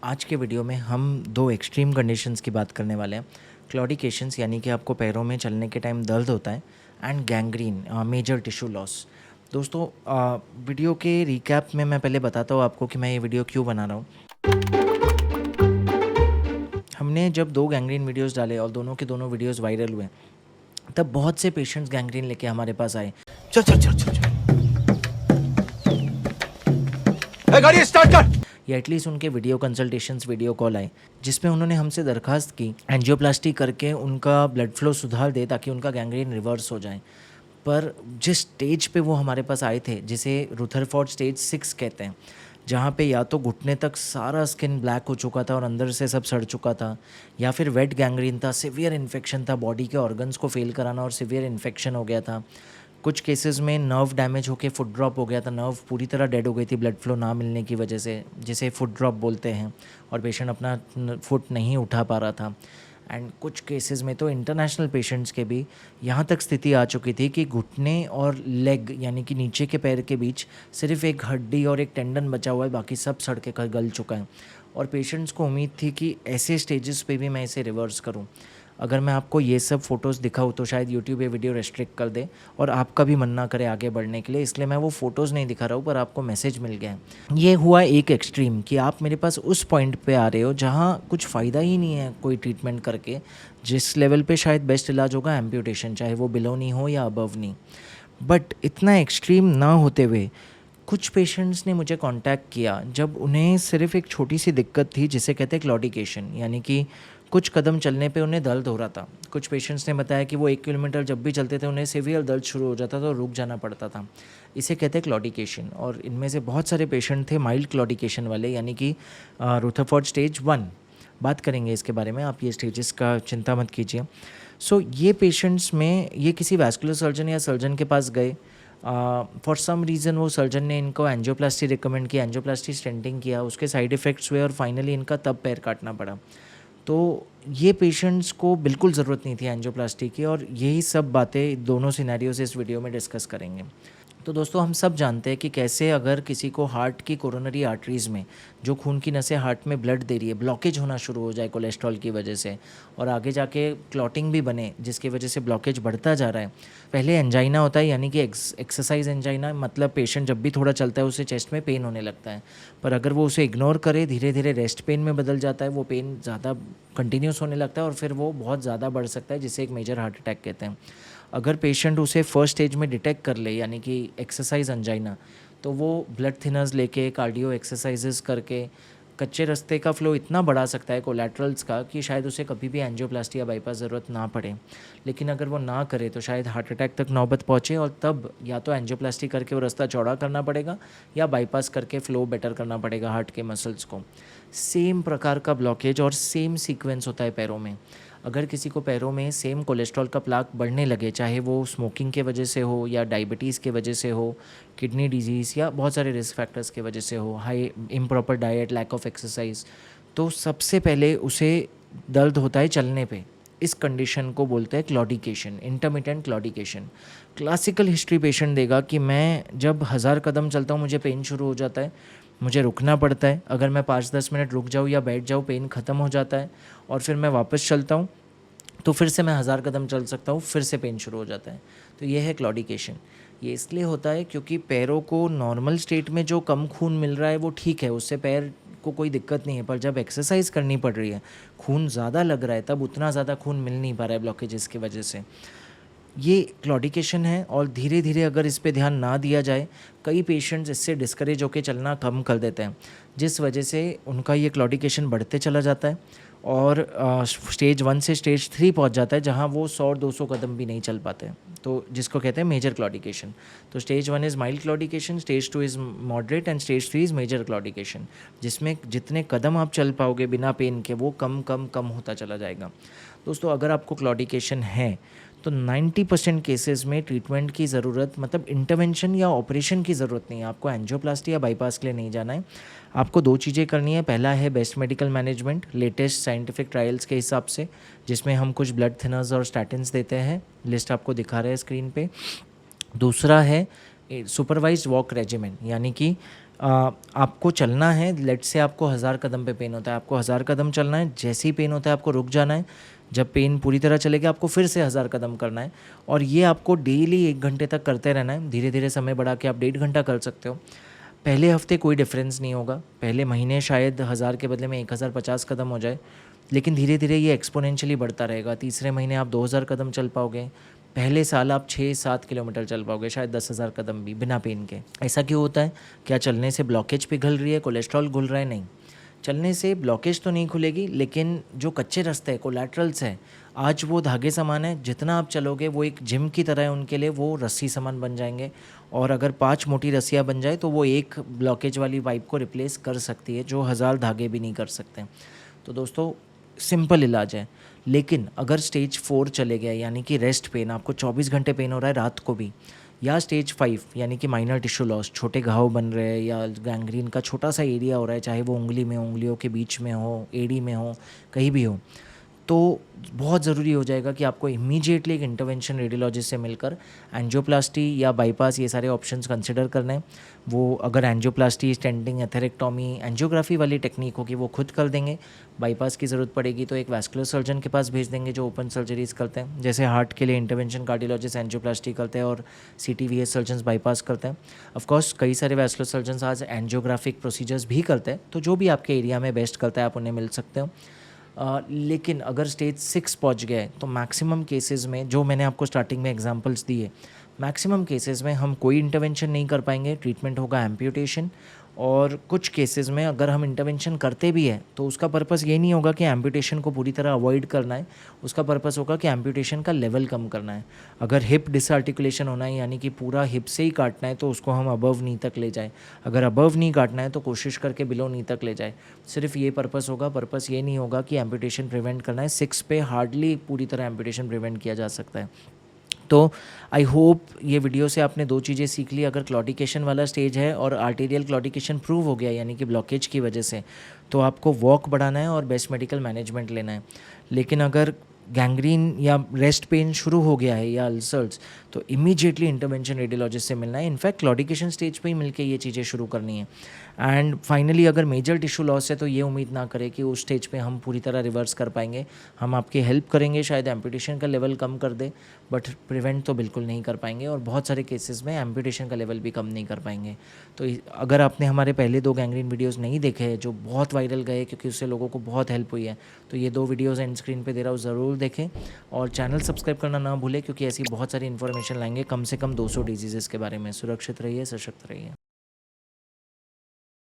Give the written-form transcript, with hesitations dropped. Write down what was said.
आज के वीडियो में हम दो एक्सट्रीम कंडीशंस की बात करने वाले हैं। क्लॉडिकेशंस यानी कि आपको पैरों में चलने के टाइम दर्द होता है, and gangrene major tissue loss. दोस्तों, वीडियो के रिकैप में मैं पहले बताता हूँ आपको कि मैं ये वीडियो क्यों बना रहा हूँ। हमने जब दो गैंग्रीन वीडियोस डाले और दोनों के दोनों वीडियोस वायरल हुए, तब बहुत से पेशेंट्स गैंग्रीन लेके हमारे पास आए। चल चल चल चल चल गाड़ी स्टार्ट कर। या एटलीस्ट उनके वीडियो कंसल्टेशंस, वीडियो कॉल आए, जिसमें उन्होंने हमसे दरखास्त की एंजियोप्लास्टी करके उनका ब्लड फ्लो सुधार दे ताकि उनका गैंग्रीन रिवर्स हो जाए। पर जिस स्टेज पे वो हमारे पास आए थे, जिसे रुथरफोर्ड स्टेज 6 कहते हैं, जहाँ पे या तो घुटने तक सारा स्किन ब्लैक हो चुका था और अंदर से सब सड़ चुका था, या फिर वेट गैंग्रीन था, सिवियर इन्फेक्शन था, बॉडी के ऑर्गन्स को फेल कराना और सिवियर इन्फेक्शन हो गया था। कुछ केसेस में नर्व डैमेज होके फुट ड्रॉप हो गया था, नर्व पूरी तरह डेड हो गई थी ब्लड फ्लो ना मिलने की वजह से, जिसे फुट ड्रॉप बोलते हैं, और पेशेंट अपना फुट नहीं उठा पा रहा था। एंड कुछ केसेस में तो इंटरनेशनल पेशेंट्स के भी यहाँ तक स्थिति आ चुकी थी कि घुटने और लेग यानी कि नीचे के पैर के बीच सिर्फ एक हड्डी और एक टेंडन बचा हुआ है, बाकी सब सड़ के गल चुका है। और पेशेंट्स को उम्मीद थी कि ऐसे स्टेजेस पे भी मैं इसे रिवर्स करूं। अगर मैं आपको ये सब फ़ोटोज़ दिखाऊँ तो शायद यूट्यूब ये वीडियो रेस्ट्रिक्ट कर दे और आपका भी मन ना करे आगे बढ़ने के लिए, इसलिए मैं वो फ़ोटोज़ नहीं दिखा रहा हूँ, पर आपको मैसेज मिल गया है। ये हुआ एक एक्सट्रीम कि आप मेरे पास उस पॉइंट पे आ रहे हो जहाँ कुछ फ़ायदा ही नहीं है कोई ट्रीटमेंट करके, जिस लेवल पे शायद बेस्ट इलाज होगा एम्प्यूटेशन, चाहे वो बिलो नी हो या अबव नी। बट इतना एक्सट्रीम ना होते हुए कुछ पेशेंट्स ने मुझे कांटेक्ट किया जब उन्हें सिर्फ एक छोटी सी दिक्कत थी, जिसे कहते हैं क्लॉडिकेशन, यानी कि कुछ कदम चलने पे उन्हें दर्द हो रहा था। कुछ पेशेंट्स ने बताया कि वो 1 किलोमीटर जब भी चलते थे उन्हें सीवियर दर्द शुरू हो जाता था और रुक जाना पड़ता था। इसे कहते हैं क्लॉडिकेशन, और इनमें से बहुत सारे पेशेंट थे माइल्ड क्लॉडिकेशन वाले, यानी कि रुथरफोर्ड स्टेज 1। बात करेंगे इसके बारे में, आप ये स्टेजेस का चिंता मत कीजिए। सो ये पेशेंट्स में ये किसी वैस्कुलर सर्जन या सर्जन के पास गए, फॉर सम रीज़न वो सर्जन ने इनको एंजियोप्लास्टी रिकमेंड किया, एंजियोप्लास्टी स्टेंटिंग किया, उसके साइड इफ़ेक्ट्स हुए और फाइनली इनका तब पैर काटना पड़ा। तो ये पेशेंट्स को बिल्कुल ज़रूरत नहीं थी एंजियोप्लास्टी की, और यही सब बातें दोनों सिनेरियो से इस वीडियो में डिस्कस करेंगे। तो दोस्तों, हम सब जानते हैं कि कैसे अगर किसी को हार्ट की कोरोनरी आर्टरीज़ में, जो खून की नसें हार्ट में ब्लड दे रही है, ब्लॉकेज होना शुरू हो जाए कोलेस्ट्रॉल की वजह से, और आगे जाके क्लॉटिंग भी बने जिसकी वजह से ब्लॉकेज बढ़ता जा रहा है। पहले एंजाइना होता है, यानी कि एक्सरसाइज एंजाइना, मतलब पेशेंट जब भी थोड़ा चलता है उसे चेस्ट में पेन होने लगता है, पर अगर वो उसे इग्नोर करे धीरे धीरे रेस्ट पेन में बदल जाता है, वो पेन ज़्यादा कंटिन्यूस होने लगता है और फिर वो बहुत ज़्यादा बढ़ सकता है, जिसे एक मेजर हार्ट अटैक कहते हैं। अगर पेशेंट उसे फर्स्ट स्टेज में डिटेक्ट कर ले, यानी कि एक्सरसाइज एंजाइना, तो वो ब्लड थिनर्स लेके, कार्डियो एक्सरसाइजेस करके कच्चे रास्ते का फ़्लो इतना बढ़ा सकता है कोलैटरल्स का कि शायद उसे कभी भी एंजियोप्लास्टी या बाईपास ज़रूरत ना पड़े। लेकिन अगर वो ना करे तो शायद हार्ट अटैक तक नौबत पहुँचे, और तब या तो एंजियोप्लास्टी करके वो रास्ता चौड़ा करना पड़ेगा या बाईपास करके फ़्लो बेटर करना पड़ेगा हार्ट के मसल्स को। सेम प्रकार का ब्लॉकेज और सेम सीक्वेंस होता है पैरों में। अगर किसी को पैरों में सेम कोलेस्ट्रॉल का प्लाक बढ़ने लगे, चाहे वो स्मोकिंग के वजह से हो या डायबिटीज़ के वजह से हो, किडनी डिजीज़ या बहुत सारे रिस्क फैक्टर्स की वजह से हो, high improper diet, lack of exercise, तो सबसे पहले उसे दर्द होता है चलने पे। इस कंडीशन को बोलते हैं claudication, intermittent claudication. Classical history patient देगा कि मैं जब 1000 कदम चलता हूँ मुझे पेन शुरू हो जाता है, मुझे रुकना पड़ता है, अगर मैं 5-10 मिनट रुक जाऊँ या बैठ जाऊँ पेन ख़त्म हो जाता है, और फिर मैं वापस चलता हूँ तो फिर से मैं 1000 कदम चल सकता हूँ, फिर से पेन शुरू हो जाता है। तो ये है क्लॉडिकेशन। ये इसलिए होता है क्योंकि पैरों को नॉर्मल स्टेट में जो कम खून मिल रहा है वो ठीक है, उससे पैर को कोई दिक्कत नहीं है, पर जब एक्सरसाइज करनी पड़ रही है, खून ज़्यादा लग रहा है, तब उतना ज़्यादा खून मिल नहीं पा रहा है ब्लॉकेजेस की वजह से। ये क्लॉडिकेशन है, और धीरे धीरे अगर इस पे ध्यान ना दिया जाए, कई पेशेंट्स इससे डिस्करेज होकर चलना कम कर देते हैं, जिस वजह से उनका ये क्लॉडिकेशन बढ़ते चला जाता है और स्टेज 1 से स्टेज 3 पहुंच जाता है, जहां वो 100-200 कदम भी नहीं चल पाते, तो जिसको कहते हैं मेजर क्लॉडिकेशन। तो stage 1 is mild claudication, stage 2 is moderate, and stage 3 is major claudication, जिसमें जितने कदम आप चल पाओगे बिना पेन के वो कम कम कम होता चला जाएगा। दोस्तों, अगर आपको क्लॉडिकेशन है तो 90% केसेस में ट्रीटमेंट की ज़रूरत, मतलब इंटरवेंशन या ऑपरेशन की ज़रूरत नहीं है। आपको एंजियोप्लास्टी या बाईपास के लिए नहीं जाना है। आपको 2 चीज़ें करनी है। पहला है best medical management, latest scientific trials के हिसाब से, जिसमें हम कुछ ब्लड थिनर्स और स्टैटिन्स देते हैं, लिस्ट आपको दिखा रहे हैं स्क्रीन पे। दूसरा है सुपरवाइज्ड वॉक रेजिमेंट, यानी कि आपको चलना है, लेट से आपको 1000 कदम पे पेन होता है, आपको 1000 कदम चलना है, जैसे ही पेन होता है आपको रुक जाना है, जब पेन पूरी तरह चलेगा आपको फिर से 1000 कदम करना है और ये आपको डेली 1 घंटे तक करते रहना है। धीरे धीरे समय बढ़ा के आप 1.5 घंटा कर सकते हो। पहले हफ्ते कोई डिफरेंस नहीं होगा, पहले महीने शायद 1000 के बदले में 1050 कदम हो जाए, लेकिन धीरे धीरे ये एक्सपोनेंशियली बढ़ता रहेगा। तीसरे महीने आप 2000 कदम चल पाओगे, पहले साल आप 6-7 किलोमीटर चल पाओगे, शायद 10,000 कदम भी बिना पेन के। ऐसा क्यों होता है? क्या चलने से ब्लॉकेज पिघल रही है, कोलेस्ट्रॉल घुल रहा है? नहीं, चलने से ब्लॉकेज तो नहीं खुलेगी, लेकिन जो कच्चे रास्ते हैं, कोलैटरल्स हैं, आज वो धागे समान है, जितना आप चलोगे वो एक जिम की तरह है उनके लिए, वो रस्सी समान बन जाएंगे। और अगर 5 मोटी रस्सियाँ बन जाए तो वो एक ब्लॉकेज वाली पाइप को रिप्लेस कर सकती है, जो 1000 धागे भी नहीं कर सकते। तो दोस्तों सिंपल इलाज है। लेकिन अगर स्टेज 4 चले गया, यानी कि रेस्ट पेन, आपको 24 घंटे पेन हो रहा है रात को भी, या स्टेज 5 यानी कि माइनर टिश्यू लॉस, छोटे घाव बन रहे हैं या गैंग्रीन का छोटा सा एरिया हो रहा है, चाहे वो उंगली में, उंगलियों के बीच में हो, एड़ी में हो, कहीं भी हो, तो बहुत ज़रूरी हो जाएगा कि आपको इमीडिएटली एक इंटरवेंशन रेडियोलॉजिस्ट से मिलकर एंजियोप्लास्टी या बाईपास, ये सारे ऑप्शंस कंसिडर करने हैं। वो अगर एंजियोप्लास्टी, स्टेंटिंग, एथेरेक्टोमी, एंजियोग्राफी वाली टेक्निक होगी वो खुद कर देंगे। बाईपास की ज़रूरत पड़ेगी तो एक वैस्कुलर सर्जन के पास भेज देंगे जो ओपन सर्जरीज करते हैं, जैसे हार्ट के लिए इंटरवेंशन कार्डियोलॉजिस्ट एंजियोप्लास्टी करते हैं और CTVS सर्जन्स बाईपास करते हैं। ऑफकोर्स कई सारे वैस्कुलर सर्जन्स आज एंजियोग्राफिक प्रोसीजर्स भी करते हैं, तो जो भी आपके एरिया में बेस्ट करता है आप उन्हें मिल सकते हो। लेकिन अगर स्टेज 6 पहुंच गए तो मैक्सिमम केसेस में, जो मैंने आपको स्टार्टिंग में एग्जांपल्स दिए, मैक्सिमम केसेस में हम कोई इंटरवेंशन नहीं कर पाएंगे, ट्रीटमेंट होगा एम्प्यूटेशन। और कुछ केसेस में अगर हम इंटरवेंशन करते भी हैं तो उसका पर्पस ये नहीं होगा कि एम्प्यूटेशन को पूरी तरह अवॉइड करना है, उसका पर्पस होगा कि एम्प्यूटेशन का लेवल कम करना है। अगर हिप डिसआर्टिकुलेशन होना है, यानी कि पूरा हिप से ही काटना है, तो उसको हम अबव नी तक ले जाए। अगर अबव नी काटना है तो कोशिश करके बिलो नी तक ले जाए। सिर्फ ये पर्पस होगा, पर्पस ये नहीं होगा कि एम्प्यूटेशन प्रिवेंट करना है। 6 पे हार्डली पूरी तरह एम्प्यूटेशन प्रिवेंट किया जा सकता है। तो आई होप ये वीडियो से आपने 2 चीज़ें सीख ली। अगर क्लॉडिकेशन वाला स्टेज है और आर्टेरियल क्लॉडिकेशन प्रूव हो गया, यानी कि ब्लॉकेज की वजह से, तो आपको वॉक बढ़ाना है और बेस्ट मेडिकल मैनेजमेंट लेना है। लेकिन अगर गैंग्रीन या रेस्ट पेन शुरू हो गया है या अल्सर्स, तो इमीडिएटली इंटरवेंशन रेडियोलॉजिस्ट से मिलना है। इनफैक्ट क्लॉडिकेशन स्टेज पे ही मिलके ये चीज़ें शुरू करनी है। एंड फाइनली अगर मेजर टिश्यू लॉस है तो ये उम्मीद ना करें कि उस स्टेज पे हम पूरी तरह रिवर्स कर पाएंगे। हम आपकी हेल्प करेंगे, शायद एम्प्यूटेशन का लेवल कम कर दे, बट प्रिवेंट तो बिल्कुल नहीं कर पाएंगे और बहुत सारे केसेस में एम्प्यूटेशन का लेवल भी कम नहीं कर पाएंगे। तो अगर आपने हमारे पहले 2 गैंग्रीन वीडियोस नहीं देखे हैं जो बहुत वायरल गए क्योंकि उससे लोगों को बहुत हेल्प हुई है, तो ये 2 वीडियोज़ एंड स्क्रीन पे दे रहा हूँ, ज़रूर देखें और चैनल सब्सक्राइब करना ना भूलें, क्योंकि ऐसी बहुत सारी इन्फॉर्मेशन लाएंगे, कम से कम 200 डिजीज़ के बारे में। सुरक्षित रहिए, सशक्त रहिए।